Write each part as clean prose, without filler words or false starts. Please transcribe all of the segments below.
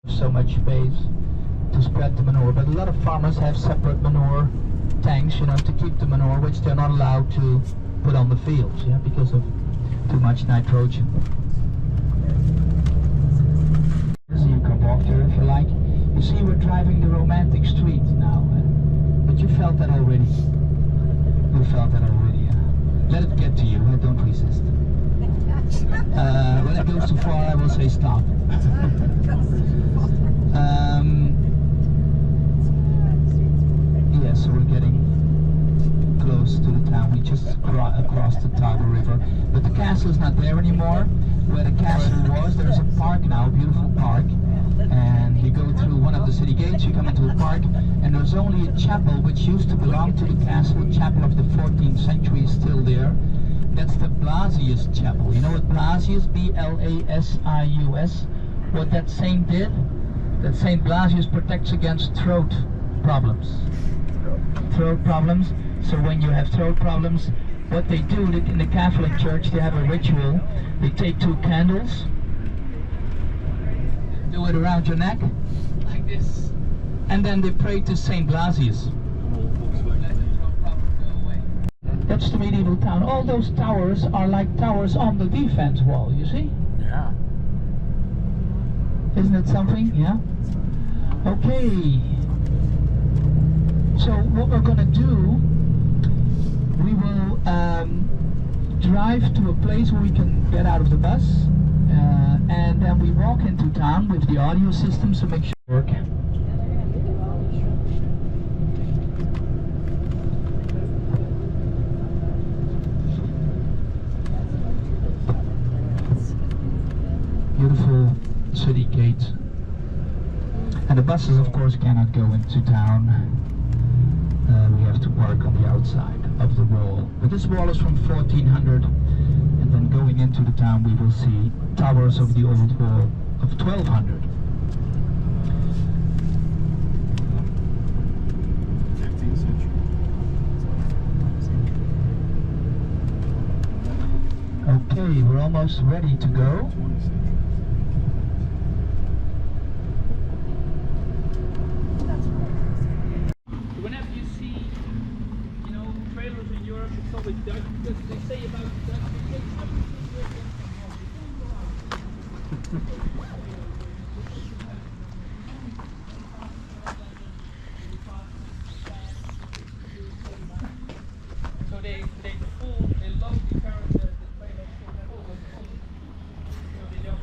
So much space to spread the manure, but a lot of farmers have separate manure tanks, you know, to keep the manure, which they're not allowed to put on the fields, yeah, because of too much nitrogen. So you can walk there if you like. You see, we're driving the romantic street now, but you felt that already. You felt that already. Let it get to you. Don't resist. When it goes too far, I will say stop. Yeah, so we're getting close to the town. We just crossed the Tiber River, but the castle is not there anymore. Where the castle was, there's a park now, a beautiful park, and you go through one of the city gates, you come into a park, and there's only a chapel which used to belong to the castle. Chapel of the 14th century is still there. That's the Blasius Chapel. You know what Blasius, B-L-A-S-I-U-S, what that saint did? That Saint Blasius protects against throat problems. Throat problems. So when you have throat problems, what they do in the Catholic Church, they have a ritual. They take 2 candles, do it around your neck, like this, and then they pray to Saint Blasius. That's the medieval town. All those towers are like towers on the defense wall, you see? Yeah. Isn't it something? Yeah? Okay. So what we're going to do, we will drive to a place where we can get out of the bus, and then we walk into town with the audio system, so make sure it works. Beautiful city gate, and the buses of course cannot go into town. We have to park on the outside of the wall, but this wall is from 1400, and then going into the town we will see towers of the old wall of 1200. Okay, we're almost ready to go. Whenever you see, you know, trailers in Europe, it's always Dutch, because they say about Dutch, they take everything with them from home. So they load the current, the trailer full with food. So they don't.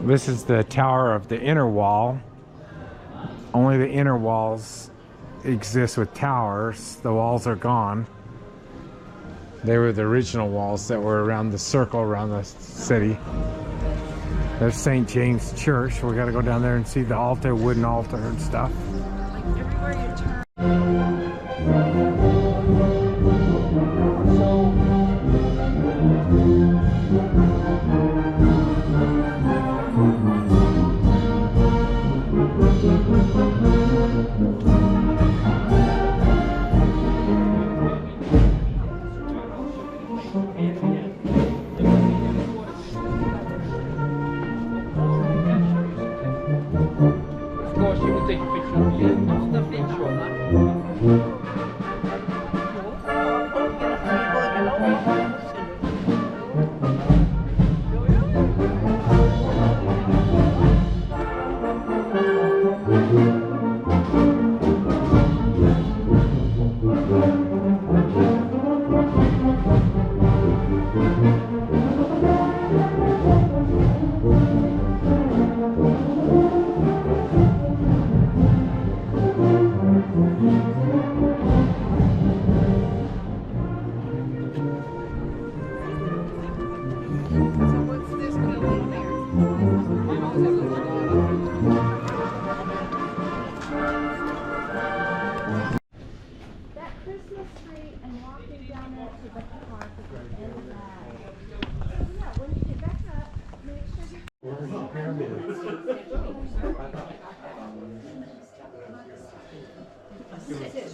This is the tower of the inner wall. Only the inner walls exist with towers. The walls are gone. They were the original walls that were around the circle around the city. There's St. James Church. We got to go down there and see the altar, wooden altar and stuff. Like everywhere you turn. Of course, you will take a picture of the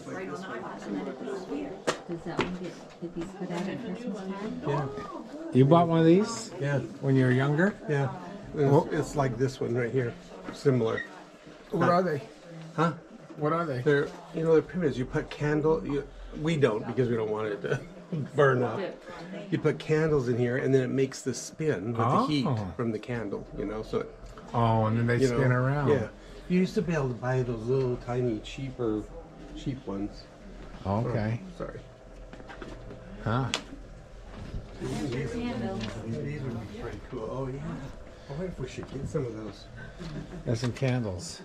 Right on the iPad, and then it goes here. Does that one get to be put out at Christmas time? Yeah, You bought one of these yeah, when you were younger? yeah. It's like this one right here, similar. What are they? Huh? What are they? They're, you know, they're primitives. You put candle. We don't because we don't want it to burn up. You put candles in here, and then it makes the spin with the heat from the candle. You know, so it, Oh, and then they you know, spin around. Yeah, you used to be able to buy those little tiny cheap ones. Okay. Oh, sorry. Huh. These would be pretty cool. Oh yeah. I wonder if we should get some of those. There's some candles.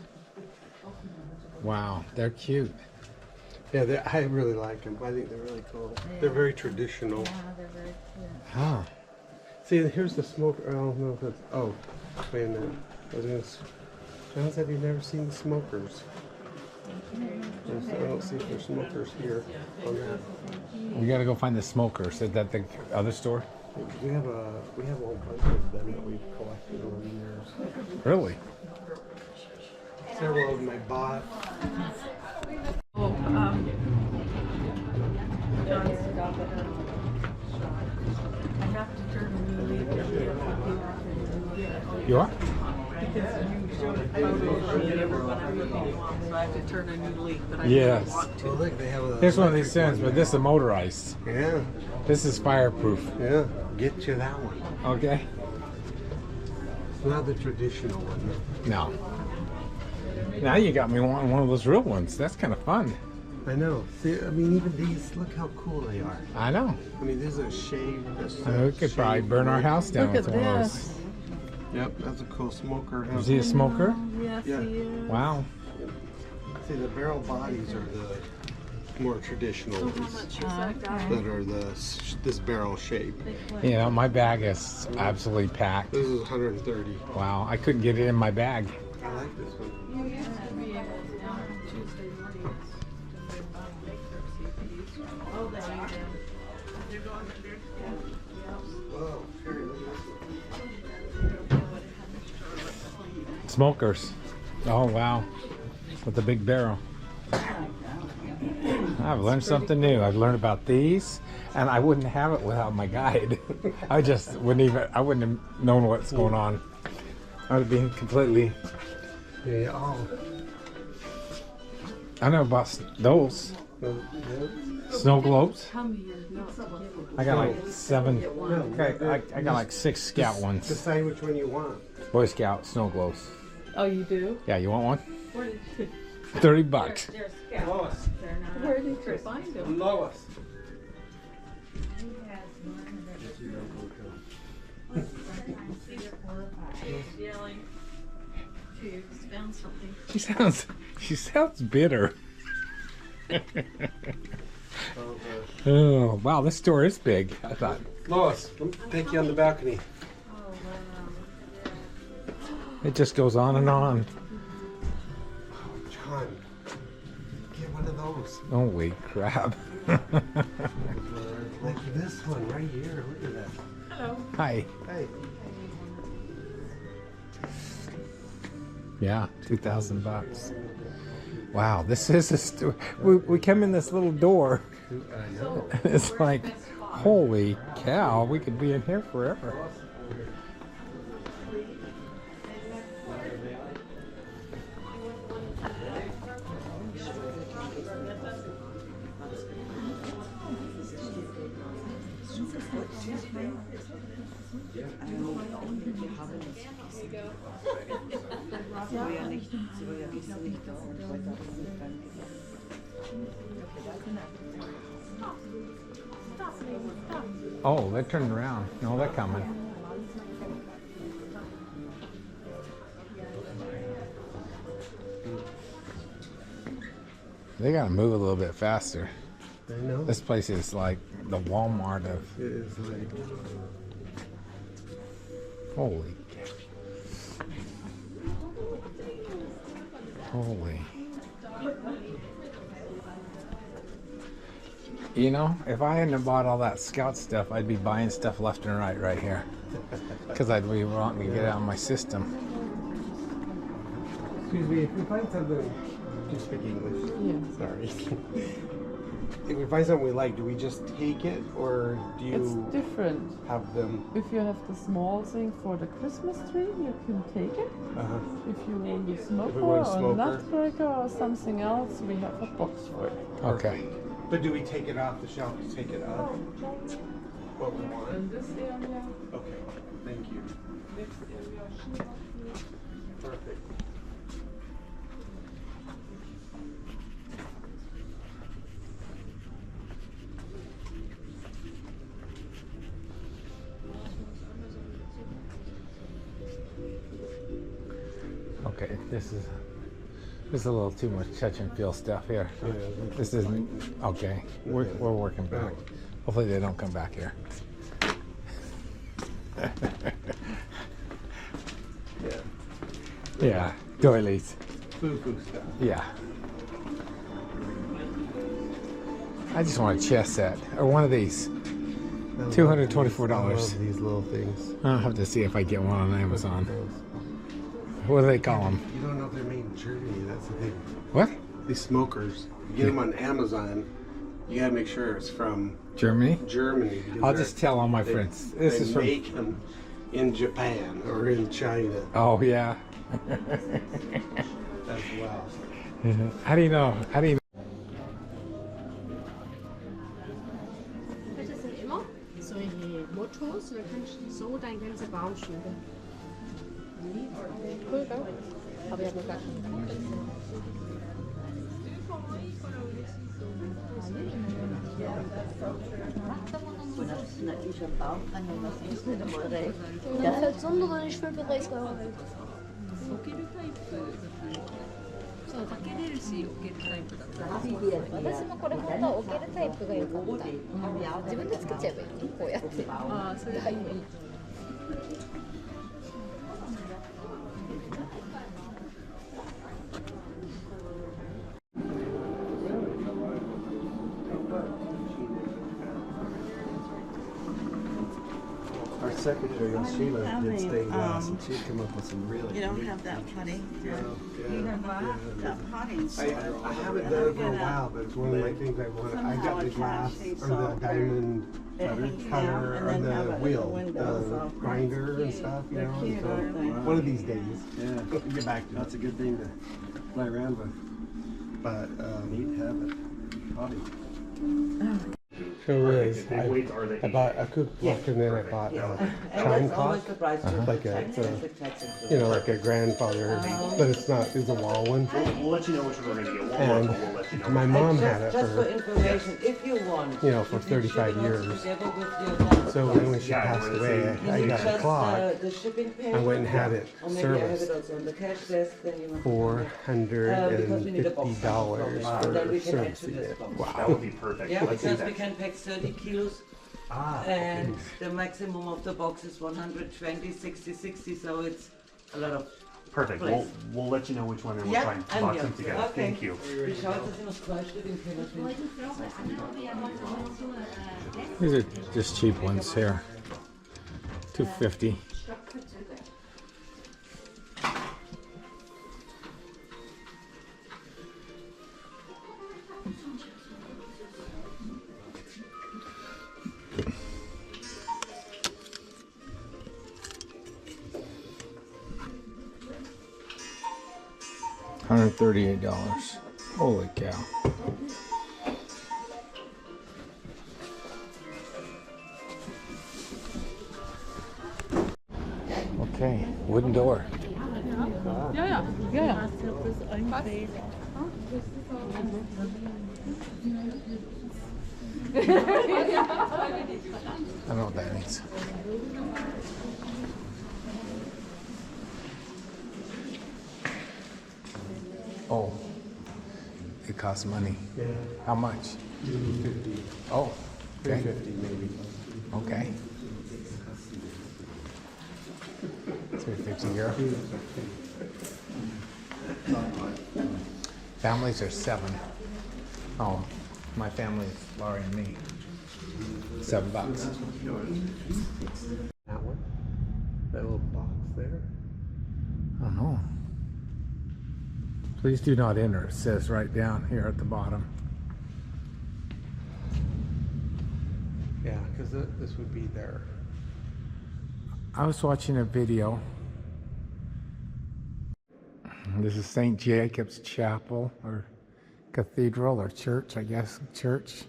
Wow, they're cute. Yeah, I really like them. I think they're really cool. They're very traditional. Yeah, they're very cute. Huh. See, here's the smoker. I don't know if it's. Oh, wait a minute. I was gonna. John said he'd never seen the smokers. I don't see if there's smokers here on that. We gotta go find the smokers. Is that the other store? We have a whole bunch of them that we've collected over the years. Really? Several of them I bought. I have to turn a new leaf every year. You are? Because you showed a photo of me every one I'm looking on, so I have to turn a new leaf, but I Yes. don't want to. Oh, look, they have a. Here's one of these stands, but this is motorized. Yeah, This is fireproof. yeah. Get you that one. Okay? It's not the traditional one. No. Now you got me wanting one of those real ones. That's kind of fun. I know. See, I mean, even these. Look how cool they are. I know. I mean, these are shaved. We could probably burn our house down Look with at one of this. those. Yep, that's a cool smoker. Is he a smoker? Yes, Yeah. he is. Wow. See, the barrel bodies are the more traditional How ones much is that guy? that are this barrel shape. You know, my bag is absolutely packed. This is 130. Wow, I couldn't get it in my bag. I like this one. You used to be able to on Tuesday mornings to make their CPs. Oh, they are. They're going to their, Whoa, Sherry, look at this one. Smokers. Oh, wow. With the big barrel. I've learned something new. I've learned about these, and I wouldn't have it without my guide. I just wouldn't have known what's going on. I would have been completely. Yeah, oh. I know about those Yeah. snow globes. tell me you're not supposed to. I got like 7. No, I got like 6 Scout ones. Decide which one you want. Boy Scout snow globes. Oh, you do? Yeah, you want one? Where did you, $30. they're scouts. Lois. They're not. Where did you find them? Lois. Yelling. She found something. She sounds bitter. Oh, wow, this store is big. I thought. Lois, let me take you on the balcony. It just goes on and on. John, get one of those. Holy crap. Like this one right here. Look at that. Hello. Hi. Hey. Yeah, $2,000. Wow, this is a store. We come in this little door. I know. It's like, holy cow, we could be in here forever. Oh, they're turning around. No, they're coming. They gotta move a little bit faster. I know. This place is like the Walmart of It is like. holy. Holy. You know, if I hadn't have bought all that Scout stuff, I'd be buying stuff left and right here. Because I'd be wanting to get it out of my system. Excuse me, if you find something, do you speak English? Yeah. Sorry. if we find something we like, do we just take it, or do It's you different. have them? If you have the small thing for the Christmas tree, you can take it. If you want a smoker want a or a smoker. nut breaker or something else, we have a box for it. Okay. But do we take it off the shelf? Take it off. What we want. In this area, Okay. Thank you. next area, Perfect. Okay, this is a little too much touch and feel stuff here. This isn't okay. We're working back. Hopefully they don't come back here. Yeah. Yeah, doilies. Foo-foo stuff. Yeah. I just want a chess set or one of these. $224. I love these little things. I'll have to see if I get one on Amazon. What do they call them? You don't know if they're made in Germany. That's the thing. What? These smokers. You get them on Amazon. You gotta make sure it's from Germany? Germany. because I'll they're- just tell all my they- friends. This they is from. make them in Japan or in China Oh yeah. as well. How do you know? How do you? Das sind immer solche Mottos und dann kannst du so deinen ganzen Baum schmücken. Cool, gell? Aber ich habe noch gar keinen. Natürlich am Baum kann man das nicht einmal recht. Das ist zonder ich will bereits geholt.私もこれ本当は置けるタイプが良かった。自分で作っちゃえばいい。こうやって。ああ、それがいい。Our secretary, Sheila, did stained glass, and she'd come up with some really. You don't have that putty. That putty. I haven't done it for a while, but it's one of my things I want. I got the glass or the diamond cutter or the wheel, the grinder and stuff, you know. So one of these days, we'll get back to That's it. a good thing to play around with. But Neat habit. Hobby. so is I bought a cookbook and then I bought a chime clock, like like a grandfather, but it's not. It's a wall one. We'll let you know which one we're going to get. And my mom had it Just for for information, if you want. for 35 years. Together with your So when she passed away, I got a clock. the shipping pay. I went and had it Or maybe I have it serviced. also on the cash desk, then you want. $450 Because we need a box and then for we can add to servicing this it. box. That would be perfect. Yeah, Let's do because that. we can pack 30 kilos. And the maximum of the box is 120, 60, 60, so it's a lot of. Perfect. Place. We'll let you know which one and we'll Yeah, try and and box yeah. them together. Okay. Thank you. Ich schaue, dass ich noch 2 Stück im Keller finde. These are just cheap ones here. $250. $138. Holy cow. Okay, wooden door. Ja, ja, ja. I don't know what that means. Oh, it costs money. Yeah, How much? 250, Oh, okay. 350 maybe. Okay. €350. Families are 7. Oh, my family is Laurie and me. $7. That one, that little box there. I don't know. Please do not enter. It says right down here at the bottom. Yeah, because this would be there. I was watching a video. This is St. Jacob's Chapel, or cathedral, or church, I guess, church.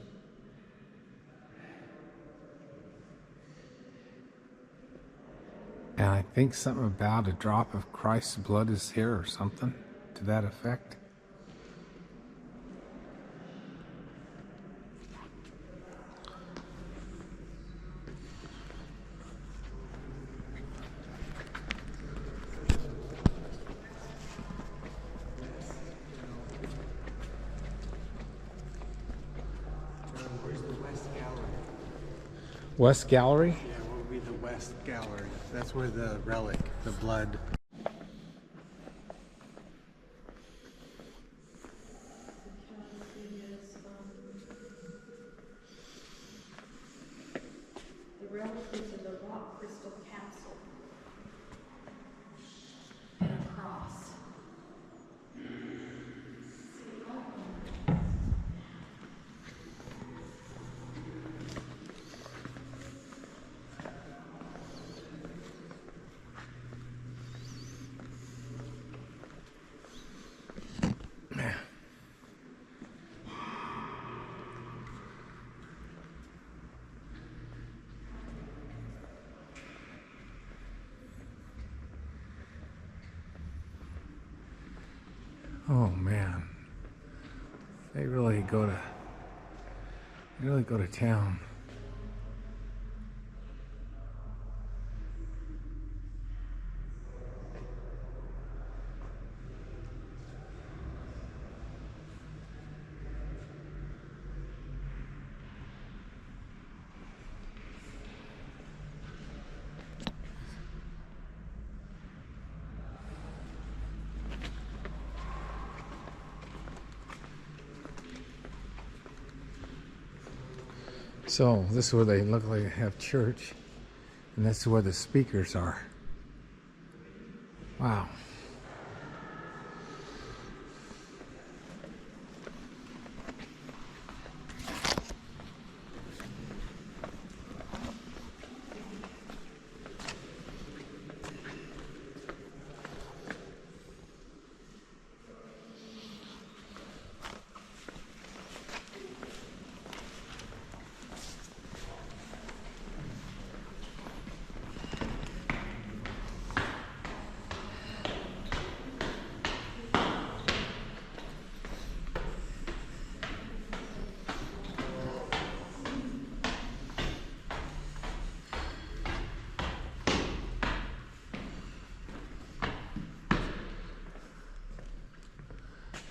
And I think something about a drop of Christ's blood is here, or something to that effect. Where's the West Gallery? West Gallery? Yeah, what would be the West Gallery? That's where the relic, the blood. The relic is in the rock crystal capsule. And a cross. Oh man, they really go to town. So this is where they look like they have church, and that's where the speakers are. Wow.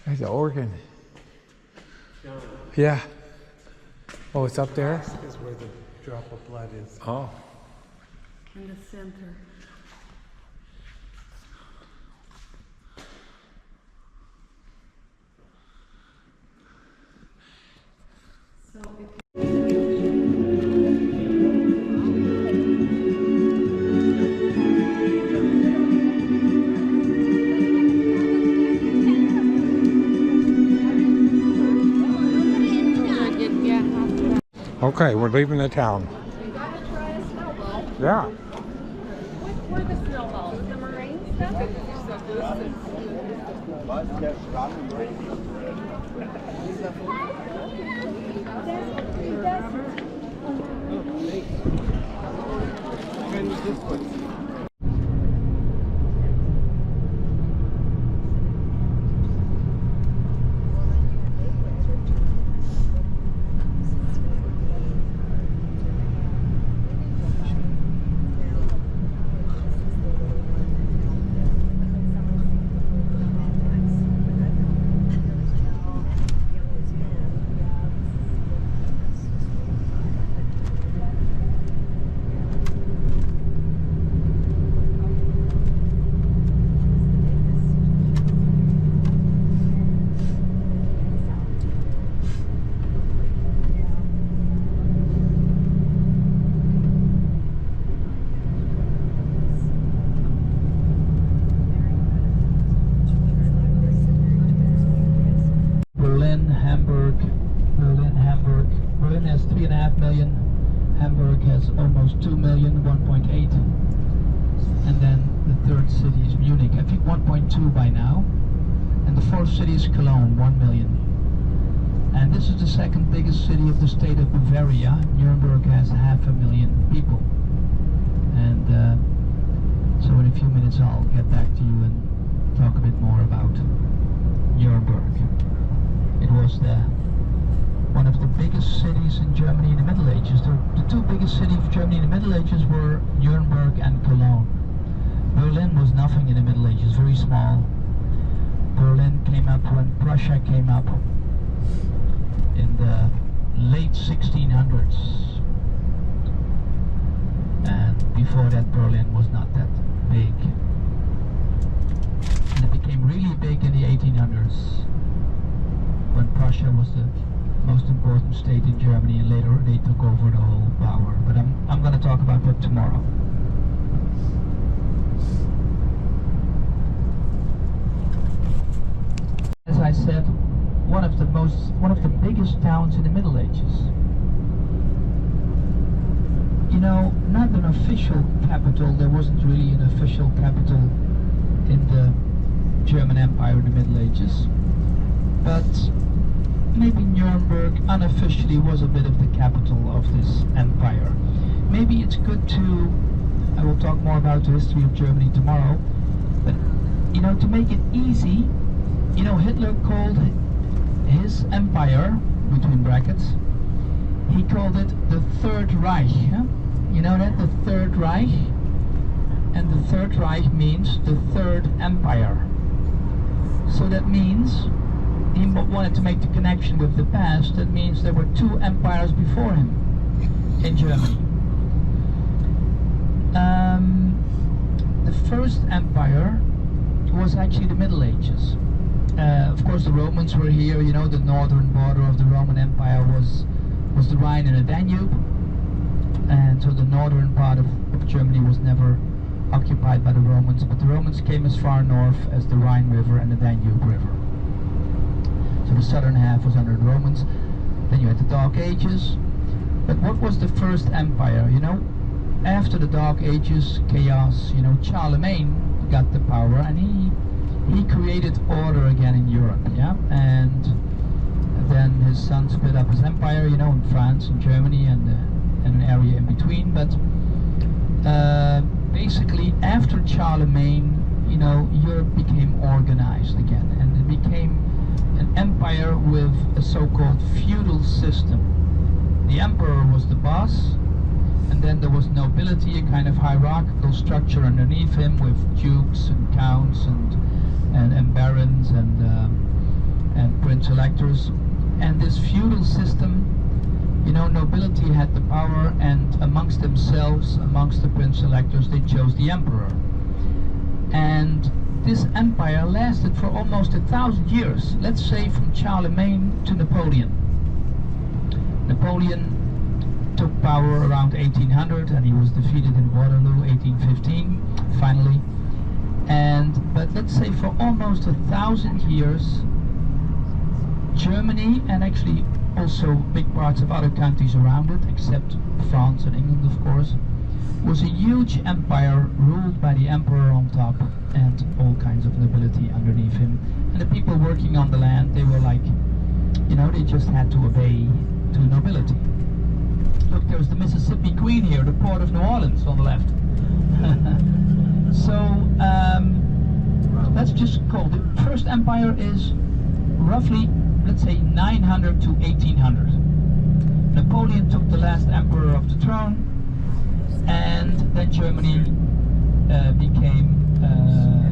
There's the organ. Yeah. Oh, it's up there? This is where the drop of blood is. Oh. In the center. So if Okay, we're leaving the town. Yeah. What were the snowballs? The meringue stuff? has almost 2 million, 1.8. And then the third city is Munich, I think 1.2 by now. And the fourth city is Cologne, 1 million. And this is the second biggest city of the state of Bavaria. Nuremberg has 500,000 people. And so in a few minutes I'll get back to you and talk a bit more about Nuremberg. It was one of the biggest cities in Germany in the Middle Ages. The two biggest cities of Germany in the Middle Ages were Nuremberg and Cologne. Berlin was nothing in the Middle Ages, very small. Berlin came up when Prussia came up in the late 1600s. And before that Berlin was not that big. And it became really big in the 1800s when Prussia was the most important state in Germany, and later they took over the whole power. But I'm going to talk about that tomorrow. As I said, one of the biggest towns in the Middle Ages. You know, not an official capital. There wasn't really an official capital in the German Empire in the Middle Ages, but maybe Nuremberg unofficially was a bit of the capital of this empire. Maybe it's good to, I will talk more about the history of Germany tomorrow, but you know, to make it easy, you know, Hitler called his empire, between brackets, he called it the Third Reich. Huh? You know that, the Third Reich? And the Third Reich means the Third Empire. So that means he wanted to make the connection with the past. That means there were two empires before him in Germany. The first empire was actually the Middle Ages. Of course the Romans were here, you know, the northern border of the Roman Empire was the Rhine and the Danube. And so the northern part of Germany was never occupied by the Romans, but the Romans came as far north as the Rhine River and the Danube River. So the southern half was under the Romans. Then you had the Dark Ages. But what was the first empire? You know, after the Dark Ages, chaos, you know, Charlemagne got the power, and he created order again in Europe, yeah? And then his son split up his empire, you know, in France and Germany and an area in between. But basically after Charlemagne, you know, Europe became organized again, and it became an empire with a so-called feudal system. The emperor was the boss, and then there was nobility, a kind of hierarchical structure underneath him with dukes and counts and barons and prince electors. And this feudal system, you know, nobility had the power, and amongst themselves, amongst the prince electors, they chose the emperor. And this empire lasted for almost 1,000 years, let's say from Charlemagne to Napoleon. Napoleon took power around 1800, and he was defeated in Waterloo 1815, finally. But let's say for almost 1,000 years, Germany, and actually also big parts of other countries around it, except France and England of course, was a huge empire ruled by the emperor on top and all kinds of nobility underneath him. And the people working on the land, they were like, you know, they just had to obey to nobility. Look, there's the Mississippi Queen here, the port of New Orleans on the left. So let's just call the first empire is roughly, let's say, 900 to 1800. Napoleon took the last emperor off the throne, and then Germany became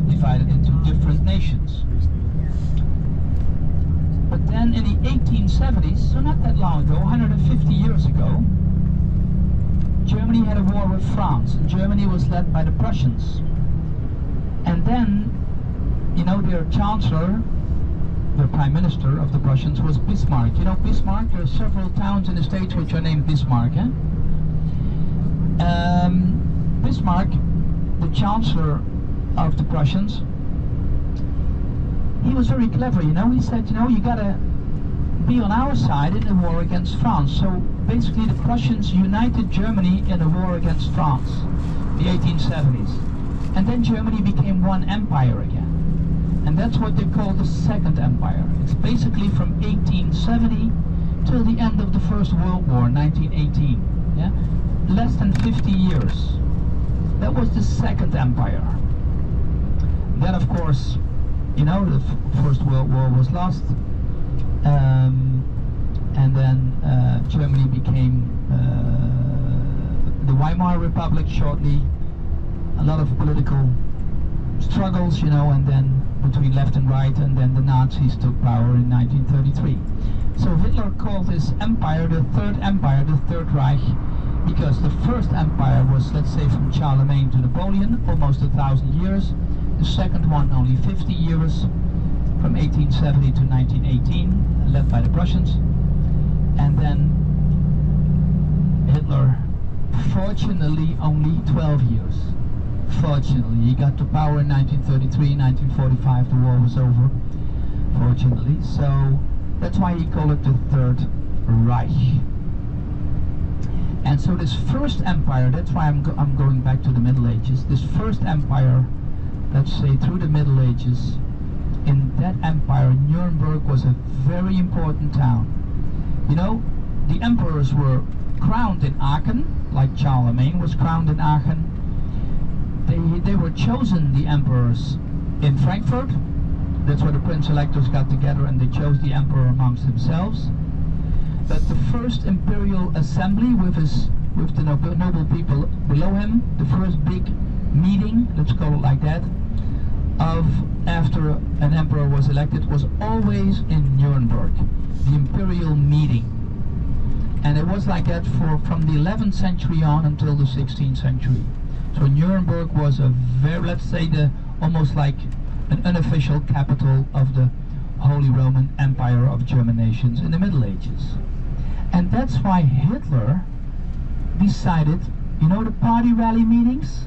divided into different nations. But then in the 1870s, so not that long ago, 150 years ago, Germany had a war with France, and Germany was led by the Prussians. And then, you know, their chancellor, the prime minister of the Prussians, was Bismarck. You know Bismarck? There are several towns in the States which are named Bismarck. Eh? Bismarck, the chancellor of the Prussians, he was very clever, you know. He said, you know, you gotta be on our side in the war against France. So basically the Prussians united Germany in a war against France, the 1870s. And then Germany became one empire again. And that's what they call the Second Empire. It's basically from 1870 till the end of the First World War, 1918. Yeah? Less than 50 years. That was the Second Empire. Then, of course, you know, the First World War was lost. And then Germany became the Weimar Republic shortly. A lot of political struggles, you know, and then between left and right, and then the Nazis took power in 1933. So Hitler called this empire the Third Empire, the Third Reich, because the First Empire was, let's say, from Charlemagne to Napoleon, almost 1,000 years. The second one only 50 years, from 1870 to 1918, led by the Prussians. And then Hitler, fortunately, only 12 years. Fortunately, he got to power in 1933, 1945, the war was over, fortunately. So that's why he called it the Third Reich. And so this First Empire, that's why I'm going back to the Middle Ages. This First Empire, let's say through the Middle Ages, in that empire, Nuremberg was a very important town. You know, the emperors were crowned in Aachen, like Charlemagne was crowned in Aachen. They were chosen, the emperors, in Frankfurt. That's where the prince electors got together and they chose the emperor amongst themselves. But the first imperial assembly with the noble people below him, the first big meeting, let's call it like that, after an emperor was elected, was always in Nuremberg, the imperial meeting. And it was like that from the 11th century on until the 16th century. So Nuremberg was a very, let's say, almost like an unofficial capital of the Holy Roman Empire of German nations in the Middle Ages. And that's why Hitler decided, you know, the party rally meetings?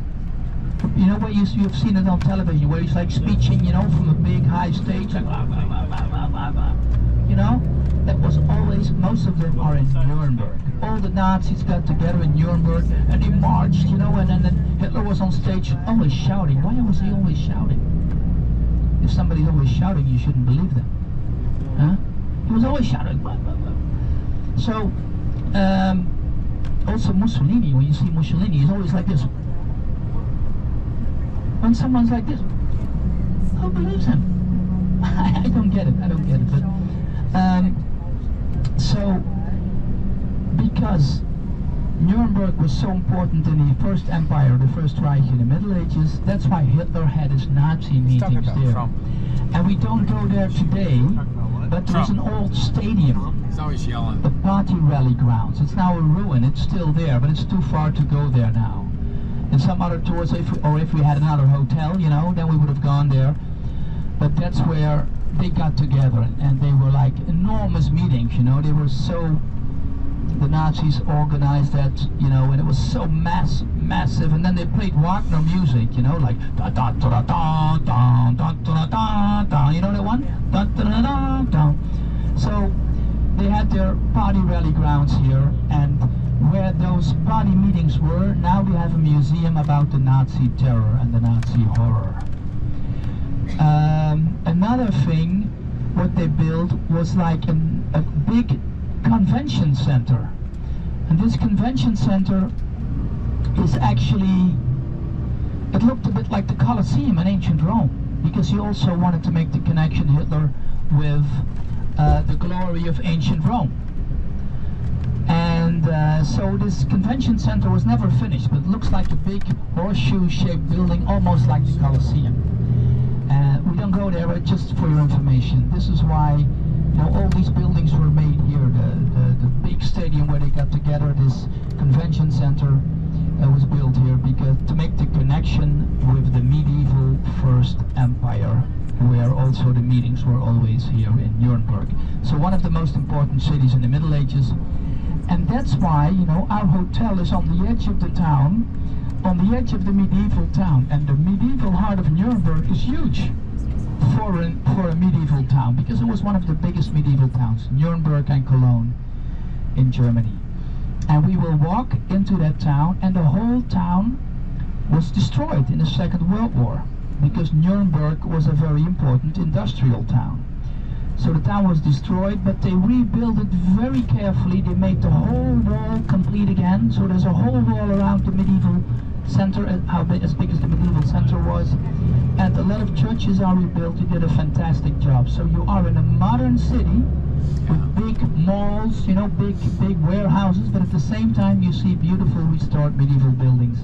You know, where you've seen it on television, where he's like speeching, you know, from a big high stage, like blah, blah, blah, blah, blah, blah, blah. You know, that was always, most of them are in Nuremberg. All the Nazis got together in Nuremberg and they marched, you know, and then Hitler was on stage always shouting. Why was he always shouting? If somebody's always shouting, you shouldn't believe them. Huh? He was always shouting. Blah, blah, blah. So, also Mussolini, when you see Mussolini, he's always like this. When someone's like this, who believes him? I don't get it, but so because Nuremberg was so important in the First Empire, the First Reich in the Middle Ages, that's why Hitler had his Nazi meetings there. Trump. And we don't go there today, but there's an old stadium, He's always yelling. the party rally grounds. It's now a ruin, it's still there, but it's too far to go there now. In some other tours, if we had another hotel, you know, then we would have gone there. But that's where they got together, and they were like enormous meetings, you know. They were so, the Nazis organized that, you know, and it was so massive. And then they played Wagner music, you know, like da da da da da da da da da. You know that one? Da da da da da. So they had their party rally grounds here, and where those party meetings were, now they have a museum about the Nazi terror and the Nazi horror. Another thing, what they built was like a big convention center. And this convention center is actually, it looked a bit like the Colosseum in ancient Rome, because he also wanted to make the connection, Hitler, with the glory of ancient Rome. And so this convention center was never finished, but it looks like a big horseshoe-shaped building, almost like the Colosseum. We don't go there, but just for your information. This is why, you know, all these buildings were made here. The big stadium where they got together, this convention center was built here because to make the connection with the medieval First Empire, where also the meetings were always here in Nuremberg. So one of the most important cities in the Middle Ages. And that's why, you know, our hotel is on the edge of the town, on the edge of the medieval town. And the medieval heart of Nuremberg is huge for a medieval town, because it was one of the biggest medieval towns, Nuremberg and Cologne in Germany. And we will walk into that town, and the whole town was destroyed in the Second World War, because Nuremberg was a very important industrial town. So the town was destroyed, but they rebuilt it very carefully. They made the whole wall complete again, so there's a whole wall around the medieval center, as big as the medieval center was, and a lot of churches are rebuilt. They did a fantastic job. So you are in a modern city with big malls, you know, big warehouses, but at the same time you see beautiful restored medieval buildings,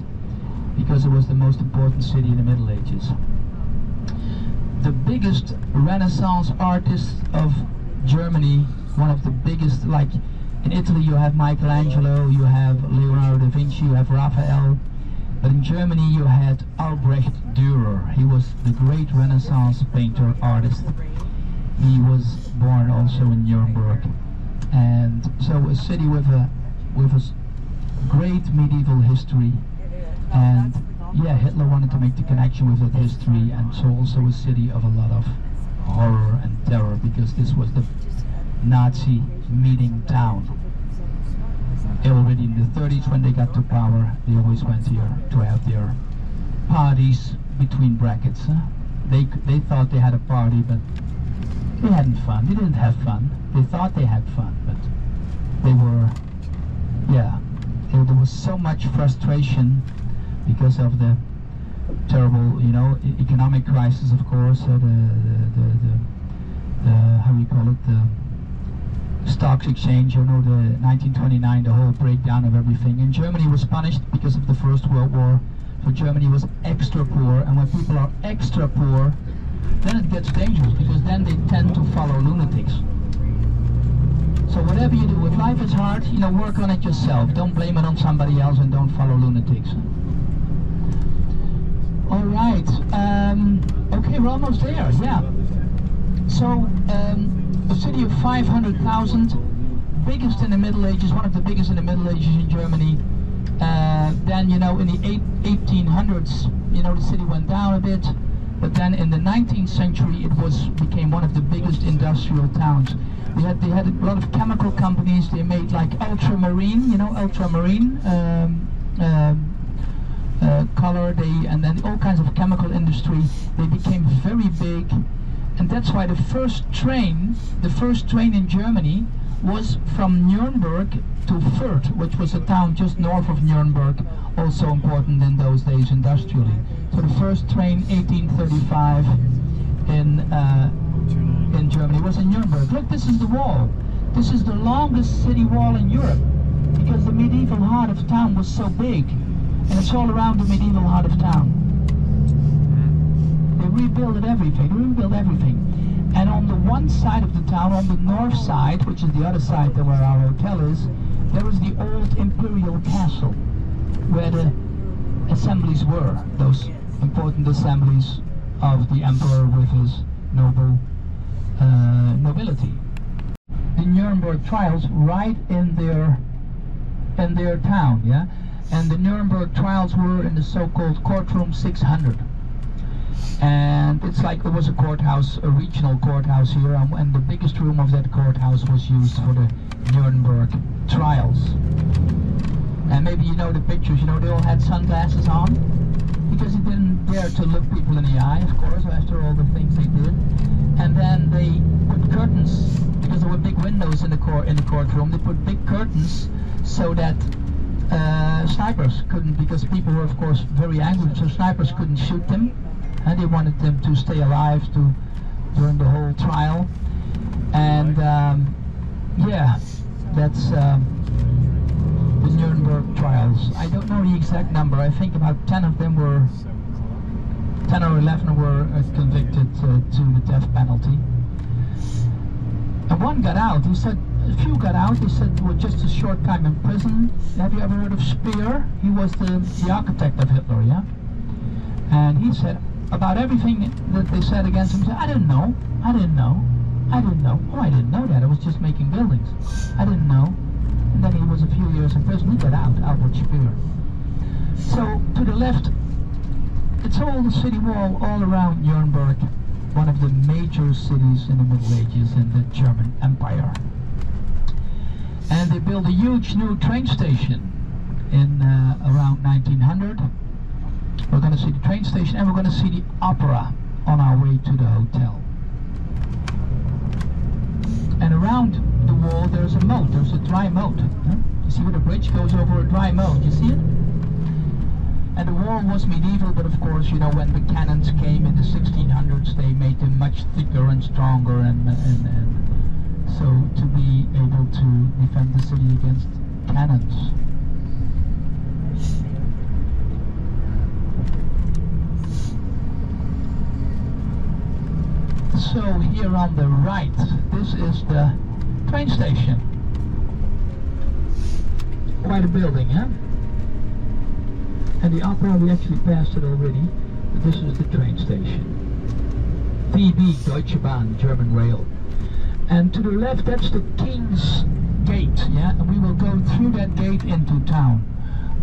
because it was the most important city in the Middle Ages. The biggest Renaissance artist of Germany, one of the biggest, like in Italy you have Michelangelo, you have Leonardo da Vinci, you have Raphael, but in Germany you had Albrecht Dürer. He was the great Renaissance painter artist. He was born also in Nuremberg, and so a city with a great medieval history. And yeah, Hitler wanted to make the connection with that history, and so also a city of a lot of horror and terror, because this was the Nazi meeting town. Already in the 30s, when they got to power, they always went here to have their parties between brackets. They thought they had a party, but they hadn't fun. They didn't have fun. They thought they had fun, but they were, yeah, there was so much frustration because of the terrible, you know, economic crisis, of course, the how do you call it, the stocks exchange, you know, the 1929, the whole breakdown of everything. And Germany was punished because of the First World War. So Germany was extra poor, and when people are extra poor, then it gets dangerous, because then they tend to follow lunatics. So whatever you do, if life is hard, you know, work on it yourself. Don't blame it on somebody else, and don't follow lunatics. All right. Okay, we're almost there. Yeah. So a city of 500,000, biggest in the Middle Ages, one of the biggest in the Middle Ages in Germany. Then, you know, in the 1800s, you know, the city went down a bit. But then in the 19th century, it became one of the biggest industrial towns. They had a lot of chemical companies. They made like ultramarine, you know, ultramarine color. And then all kinds of chemical industry. They became very big, and that's why the first train in Germany was from Nuremberg to Fürth, which was a town just north of Nuremberg, also important in those days industrially. So the first train, 1835, in Germany was in Nuremberg. Look, this is the wall. This is the longest city wall in Europe, because the medieval heart of town was so big, and it's all around the medieval heart of town. They rebuilt everything. And on the one side of the town, on the north side, which is the other side than where our hotel is, there is the old imperial castle, where the assemblies were, those important assemblies of the emperor with his nobility. The Nuremberg trials right in their town, yeah? And the Nuremberg trials were in the so-called courtroom 600. And it's like, it was a courthouse, a regional courthouse here, and the biggest room of that courthouse was used for the Nuremberg trials. And maybe you know the pictures, you know, they all had sunglasses on, because they didn't dare to look people in the eye, of course, after all the things they did. And then they put curtains, because there were big windows in the courtroom, they put big curtains so that snipers couldn't, because people were of course very angry, so snipers couldn't shoot them. And they wanted them to stay alive during the whole trial. And yeah, that's the Nuremberg trials. I don't know the exact number. I think about 10 or 11 were convicted to the death penalty. And one got out. He said, a few got out. He said, well, just a short time in prison. Have you ever heard of Speer? He was the architect of Hitler, yeah? And he said, about everything that they said against him, he said, I didn't know. Oh, I didn't know that. I was just making buildings. I didn't know. And then he was a few years in prison. He got out, Albert Speer. So, to the left, it's all the city wall all around Nuremberg, one of the major cities in the Middle Ages in the German Empire. And they built a huge new train station in around 1900. We're going to see the train station and we're going to see the opera on our way to the hotel. And around the wall there's a moat, there's a dry moat. Huh? You see where the bridge goes over a dry moat, you see it? And the wall was medieval, but of course, you know, when the cannons came in the 1600s, they made them much thicker and stronger, and so to be able to defend the city against cannons. So here on the right, this is the train station. Quite a building, huh? And the opera, we actually passed it already, but this is the train station. DB, Deutsche Bahn, German Rail. And to the left, that's the King's Gate, yeah? And we will go through that gate into town.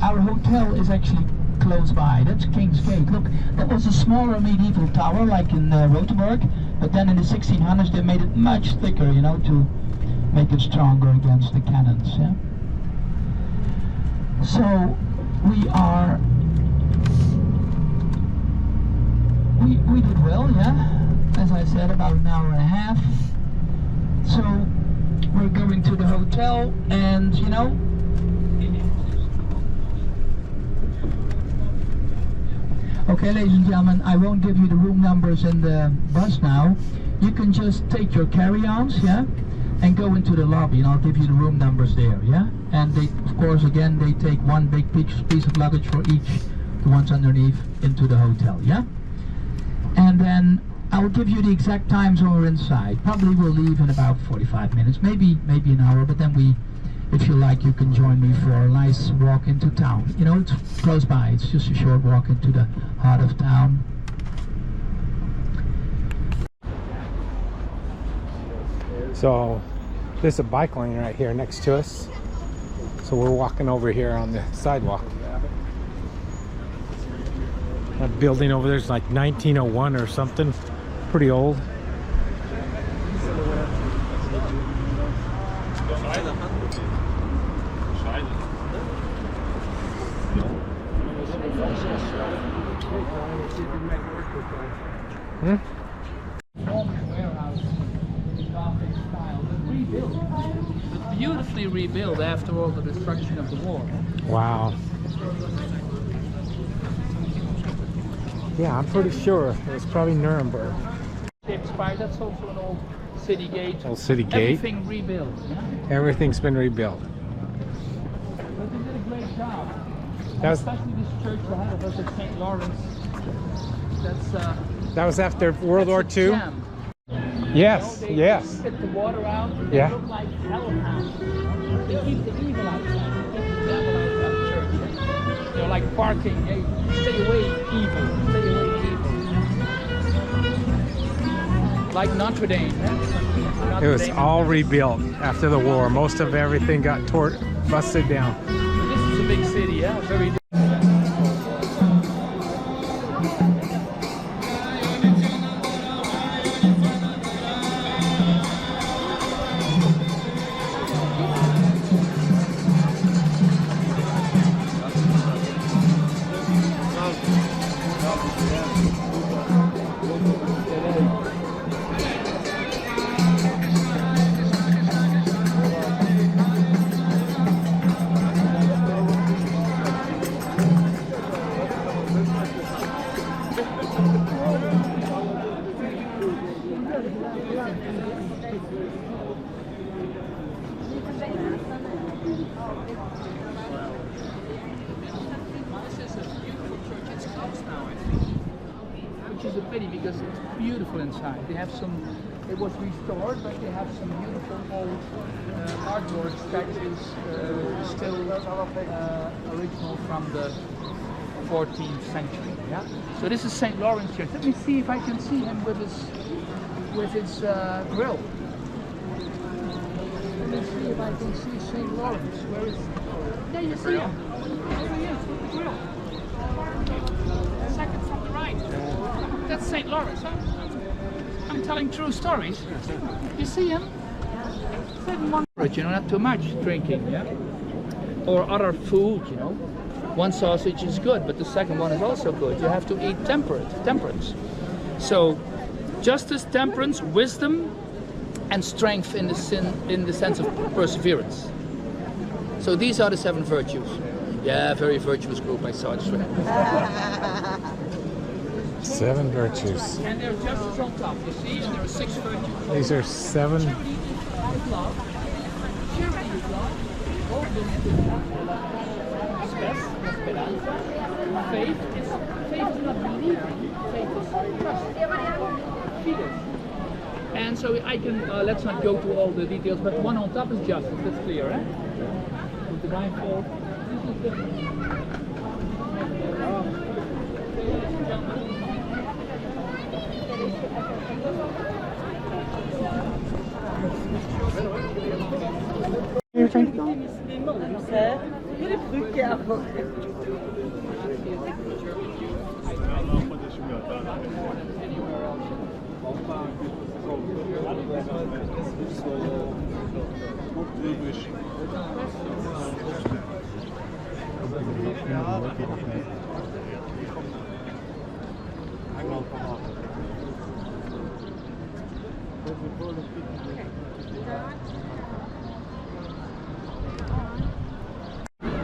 Our hotel is actually close by. That's King's Gate. Look, that was a smaller medieval tower, like in Rothenburg, but then in the 1600s they made it much thicker, you know, to make it stronger against the cannons, yeah? So, we are... We did well, yeah? As I said, about an hour and a half. So, we're going to the hotel, and, you know, okay, ladies and gentlemen, I won't give you the room numbers in the bus now. You can just take your carry-ons, yeah, and go into the lobby, and I'll give you the room numbers there, yeah? And they, of course, again, they take one big piece of luggage for each, the ones underneath, into the hotel, yeah? And then I'll give you the exact times when we're inside. Probably we'll leave in about 45 minutes, maybe an hour, but then we, if you like, you can join me for a nice walk into town. You know, it's close by. It's just a short walk into the heart of town. So there's a bike lane right here next to us. So we're walking over here on the sidewalk. That building over there is like 1901 or something. Pretty old. Beautifully rebuilt after all the destruction of the war. Wow. Yeah, I'm pretty sure it was probably Nuremberg. That's also an old city gate. Old city gate. Everything rebuilt. Yeah? Everything's been rebuilt. But they did a great job. That was, Especially this church ahead of us at St. Lawrence. That's that was after World War II? Jam. Yes, You know, yes. They spit the water out. And Yeah. They look like hellhounds. They keep the evil outside. They keep the devil out of church. They're like barking. Hey, stay away, evil. Stay away, evil. Like Notre Dame. It was all rebuilt after the war. Most of everything got busted down. This is a big city, yeah? Very. Which is a pity because it's beautiful inside. They have some, it was restored, but they have some beautiful old artwork statues still original from the 14th century. Yeah. So this is St. Lawrence Church. Let me see if I can see him with his grill. Let me see if I can see St. Lawrence. Where is? There you see him. There he is with the grill. Second from the right. That's St. Lawrence, huh? I'm telling true stories. You see him? 7-1. You know, not too much drinking, yeah? Or other food, you know. One sausage is good, but the second one is also good. You have to eat temperance. So, justice, temperance, wisdom, and strength in the sense of perseverance. So these are the 7 virtues. Yeah, very virtuous group, I saw it straight. 7 virtues. And there are justice on top, you see, and there are 6 virtues. These are 7. Charity is love. Charity is love. Faith is not believing. Faith is trust. Fides. And so I can, let's not go to all the details, but one on top is justice, that's clear, eh? With the blindfold. This is the...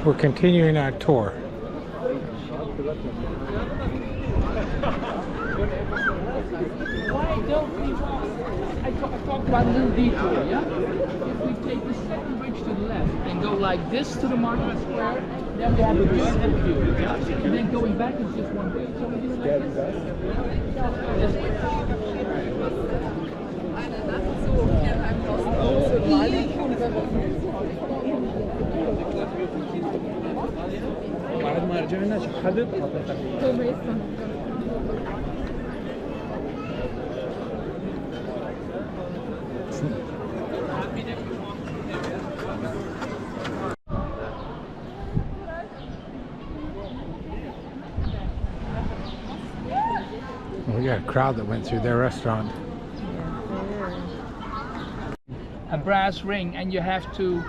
We're continuing our tour. Why don't we walk? I talked about a little detour, yeah? If we take the second bridge to the left and go like this to the market square, then we have a beautiful view, yeah? And then going back is just one way. So we do it like We got a crowd that went through their restaurant. a brass ring, and you have to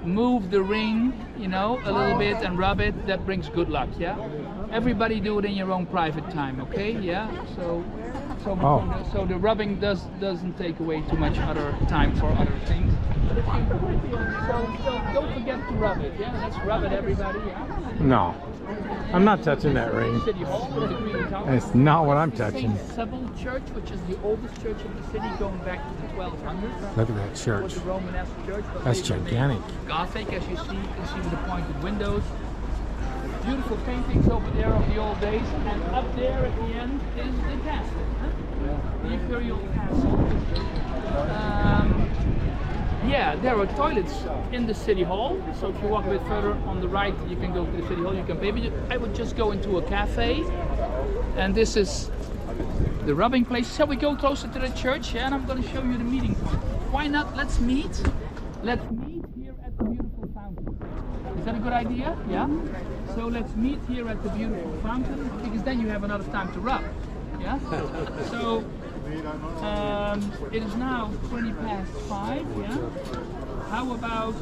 move the ring, you know, a little bit and rub it. That brings good luck, yeah? Everybody do it in your own private time, okay? Yeah? So the rubbing doesn't take away too much other time for other things. So don't forget to rub it, yeah? Let's rub it, everybody, yeah? No, I'm not touching that ring. City Hall with the green tower. It's not what I'm touching. St. Sybil Church, which is the oldest church of the city, going back to the 1200s. Look at that church. Was a Romanesque church. But That's later gigantic. made Gothic, as you see with the pointed windows. Beautiful paintings over there of the old days, and up there at the end is the castle, huh? The Imperial Castle. Yeah, there are toilets in the city hall, so if you walk a bit further on the right, you can go to the city hall, you can pay, but I would just go into a cafe, and this is the rubbing place. Shall we go closer to the church? Yeah, and I'm going to show you the meeting point. Why not? Let's meet here at the beautiful fountain. Is that a good idea? Yeah? So let's meet here at the beautiful fountain, because then you have enough time to rub. Yeah? So it is now 5:20, yeah? How about,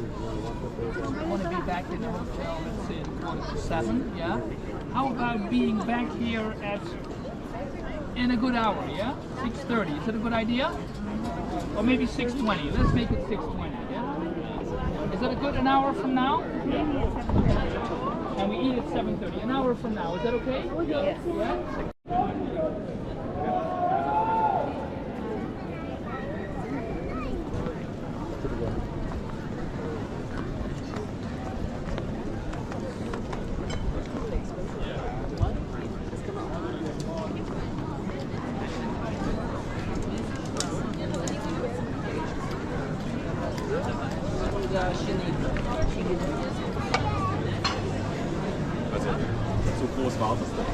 I want to be back in the hotel, let's say at 7:45, yeah? How about being back here in a good hour, yeah? 6:30, is that a good idea? Or maybe 6:20, let's make it 6:20, yeah? Is that a good, an hour from now? Yeah. And we eat at 7:30, an hour from now, is that okay? Yes. Yeah? So groß war das denn?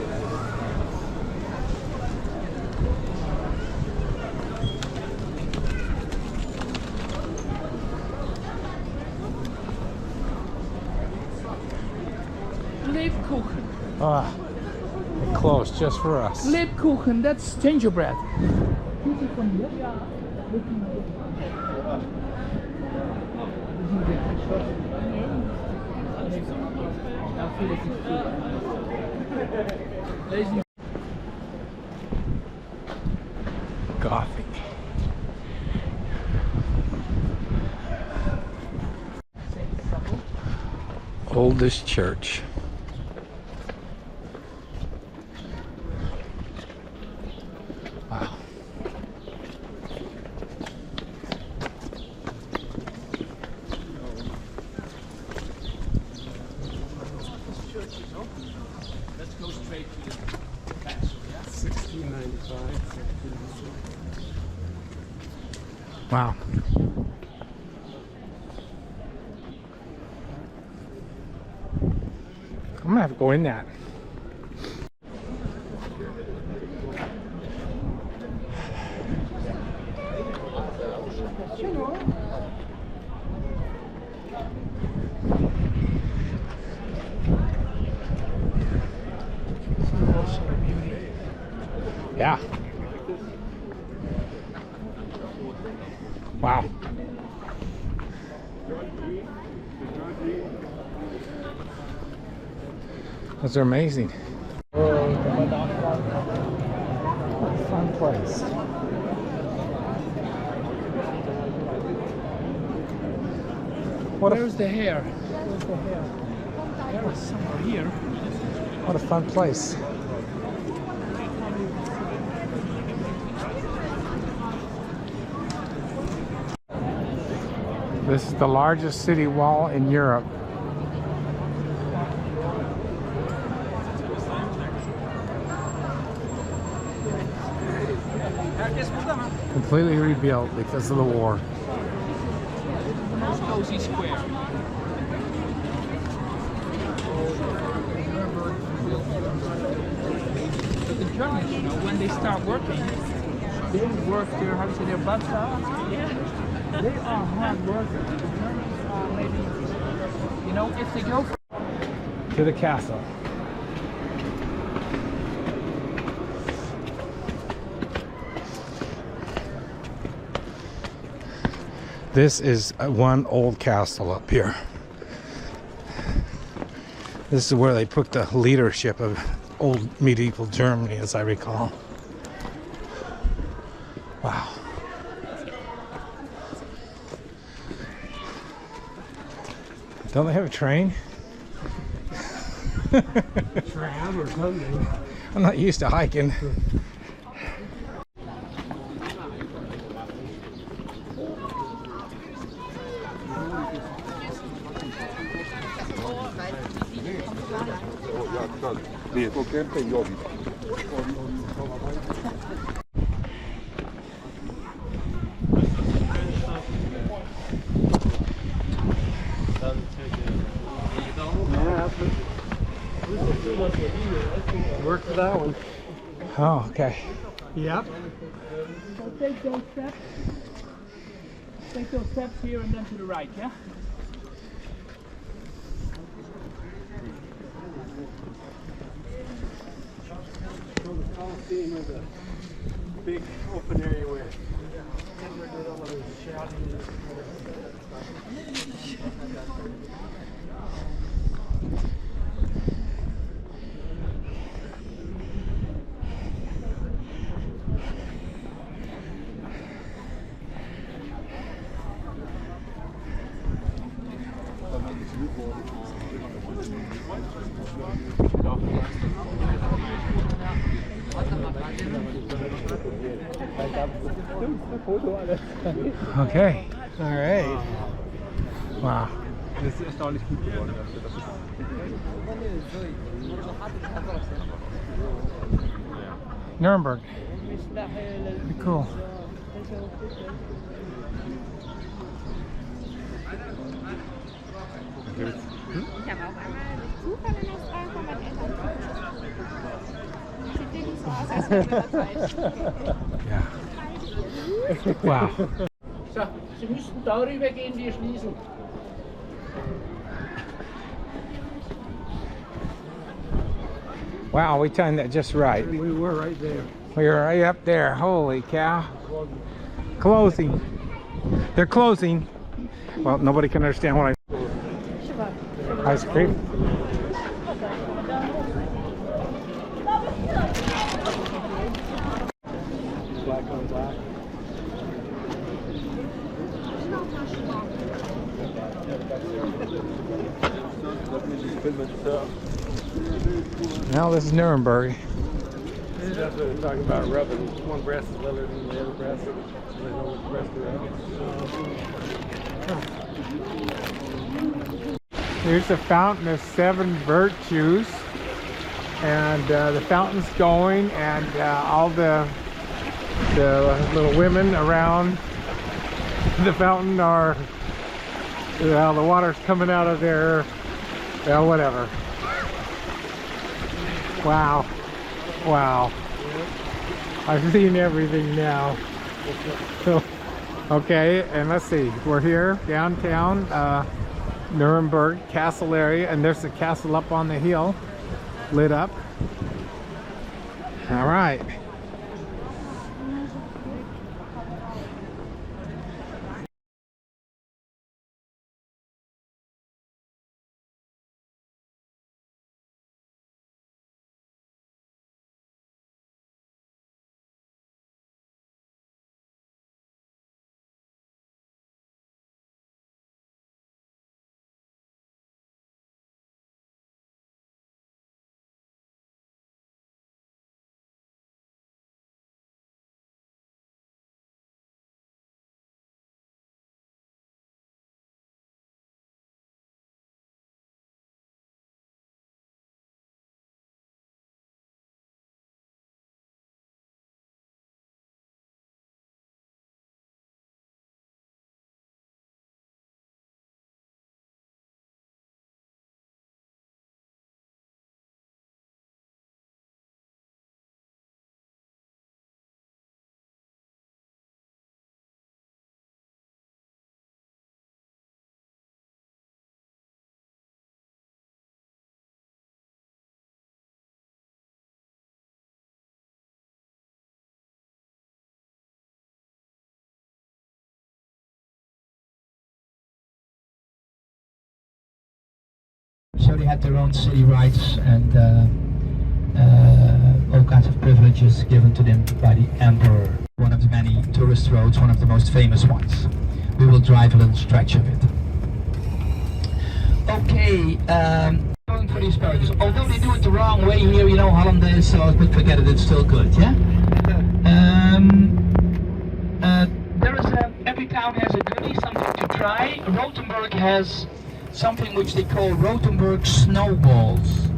Lebkuchen. Ah, close just for us. Lebkuchen, that's gingerbread. From here? Gothic. Oldest church. Wow. Let's go straight to the castle, yeah? 1695. Wow. I'm gonna have to go in that. Yeah. Wow. Those are amazing. Fun place. Where's the hair? Where's the hair? Hair is somewhere here. What a fun place. This is the largest city wall in Europe. Completely rebuilt because of the war. Cozy Square. But the Germans, you know, when they start working, they work their, how to say, their butts off. Yeah. They are hard workers. The Germans are maybe, you know, if they go To the castle. This is one old castle up here. This is where they put the leadership of old medieval Germany, as I recall. Wow. Don't they have a train? Tram or something. I'm not used to hiking. Work for that one. Oh, okay. Yep. So take those steps. Take those steps here and then to the right, yeah? So the Coliseum is a big open area where Hitler did all of his shouting. Okay. All right. Wow. Das ist erstaunlich gut geworden. Nuremberg. Pretty cool. Ich habe auch einmal durch Zufall in Australien von meinen Eltern sieht wirklich so aus, als wäre das falsch. Ja. Wow. So, Sie müssten darüber gehen, wir schließen. Wow, we timed that just right. We were right there. We were right up there. Holy cow. Closing. They're closing. Well, nobody can understand what ice cream. Black on black. Now this is Nuremberg. That's what they're talking about, rubbing. One breast is littler than the other breast, so they know which breast they're on. Here's the fountain of 7 virtues, and the fountain's going, and all the little women around the fountain are, well, the water's coming out of their, well, whatever. Wow, wow. I've seen everything now. So, okay, and let's see, we're here downtown Nuremberg castle area, and there's the castle up on the hill, lit up. All right. So they had their own city rights and all kinds of privileges given to them by the emperor. One of the many tourist roads, one of the most famous ones. We will drive a little stretch of it. Okay, going for the asparagus. Although they do it the wrong way here, you know, Hollandaise sauce, but forget it, it's still good, yeah? Every town has a goodie, something to try. Rothenburg has something which they call Rothenburg snowballs.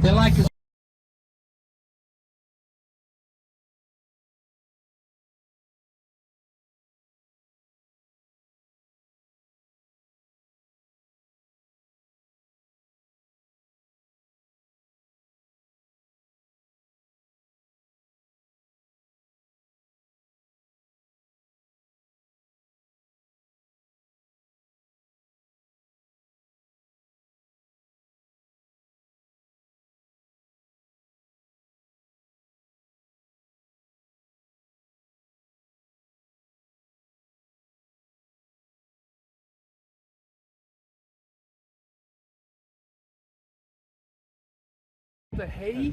They're like a the hay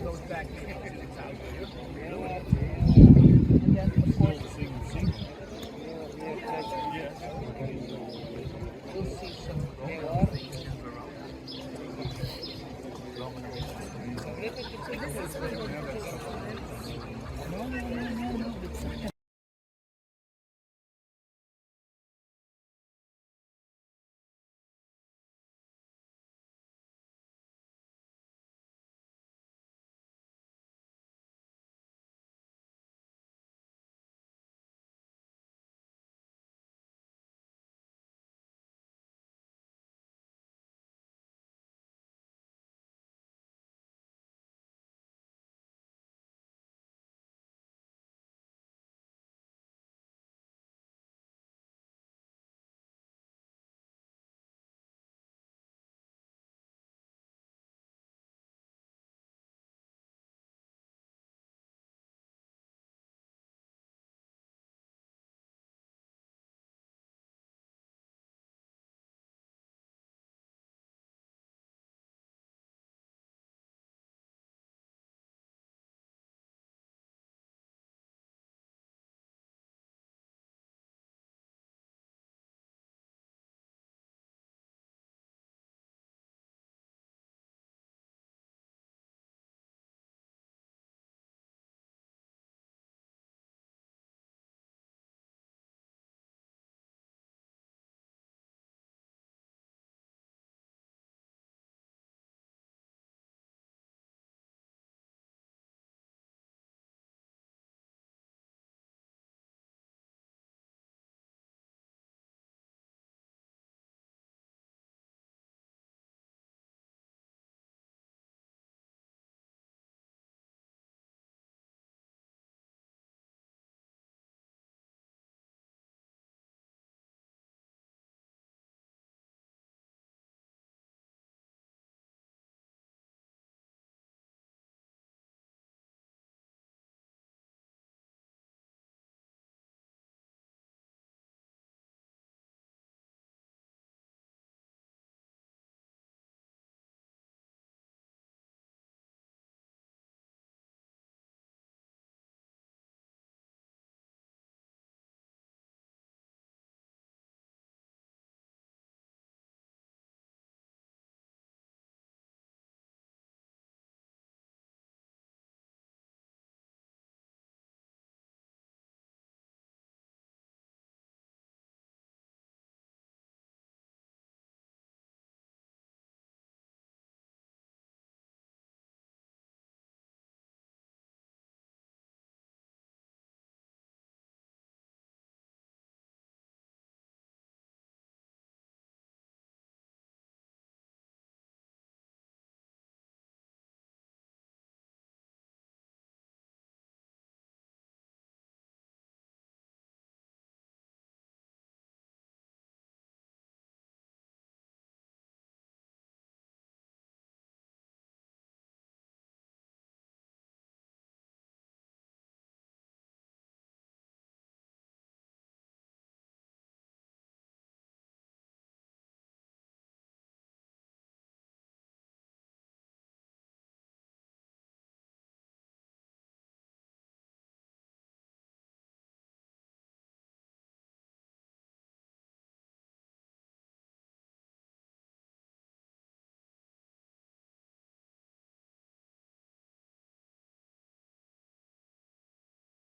goes back to its house. We'll see some Roman things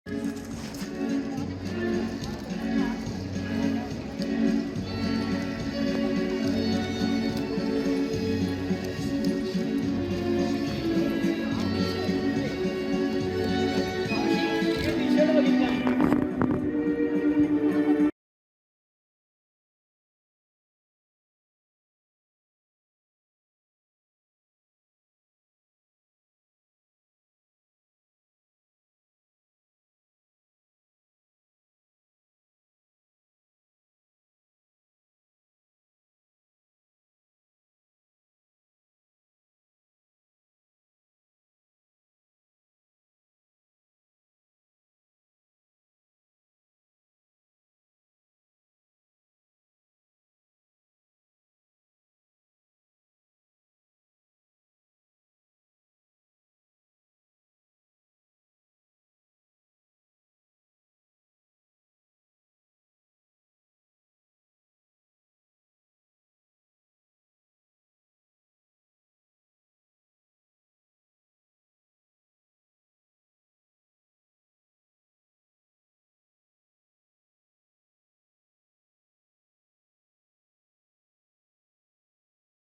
around.